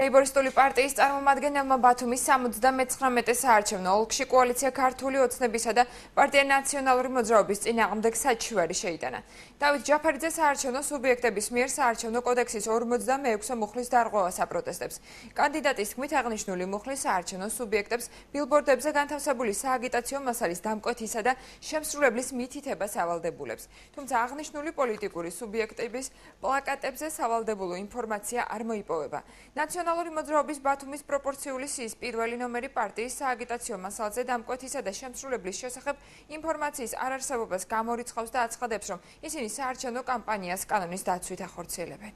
ლეიბორისტული პარტიის წარმომადგენელმა ბათუმის 79 საარჩევნო ოლქში კოალიცია ქართული ოცნებისა და პარტია ნაციონალური მოძრაობის წინააღმდეგ საჩივარი შეიტანა. დავით ჯაფარიძე საარჩევნო სუბიექტების მიერ საარჩევნო კოდექსის 46 მუხლის დარღვევას აპროტესტებს. კანდიდატის თქმით, აღნიშნული მუხლი საარჩევნო სუბიექტებს ბილბორდებზე განთავსებული სააგიტაციო მასალის დამკვეთისა და შემსრულებლის მითითებას ავალდებულებს. თუმცა აღნიშნული პოლიტიკური სუბიექტების პლაკატებზე სავალდებულო ინფორმაცია არ მოიპოვება. ნაციონალური მოძრაობის ბათუმის პროპორციული სიის პირველი ნომერი პარტიის სააგიტაციო მასალზე დამკვეთისა და შემსრულებლის შესახებ ინფორმაციის არარსებობას გამორიცხავს და აცხადებს, რომ ისინი საარჩევნო კამპანიას კანონის დაცვით ახორციელებენ.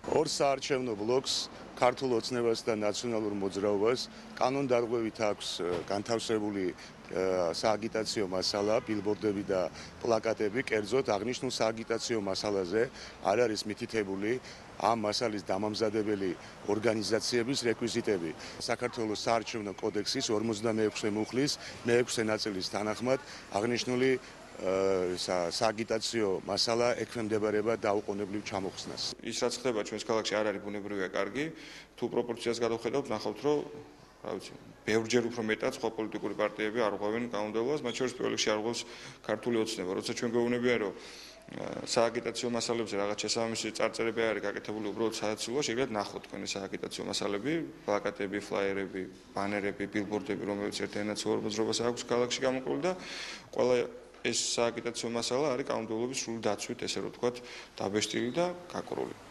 ორ საარჩევნო ბლოკს ქართულ ოცნებას და ნაციონალურ მოძრაობას კანონდარღვევით აქვს განთავსებული სააგიტაციო მასალა, ბილბორდები და პლაკატები, კერძოდ აღნიშნულ სააგიტაციო მასალაზე არ არის მითითებული ამ მასალის დამამზადებელი ორგანიზაციების რეკვიზიტები. საქართველოს საარჩევნო კოდექსის 46 მუხლის მე-6 ნაწილის თანახმად აღნიშნული სააგიტაციო მასალა ექვემდებარება დაუყოვნებლივ ჩამოხსნას. ის რაც ხდება ჩვენს ქალაქში არ არის ბუნებრივია კარგი. თუ პროპორციას გადავხედავთ, ნახავთ, რომ ბევრჯერ უფრო მეტად სხვა პოლიტიკური პარტიები არ ღვევენ კანონმდებლობას, მათ შორის პირველ რიგში არ ღვევს ქართული ოცნება. როცა ჩვენ გვეუბნებიან, რომ სააგიტაციო მასალებზე რაღაც შესაბამისი წარწერები არის გაკეთებული უბრალოდ საათსულო, შეგიძლიათ ნახოთ თქვენი სააგიტაციო მასალები, პლაკატები, ფლაიერები, ბანერები, ბილბორდები, რომელიც ერთიან ნაციონალურ მოძრაობას აქვს ქალაქში გამოყენებული და ყველა ეს სააგიტაციო მასალა არის კანონმდებლობის სრული დაცვით, ესე რომ ვთქვათ, დაბეჭდილი და გაკრული.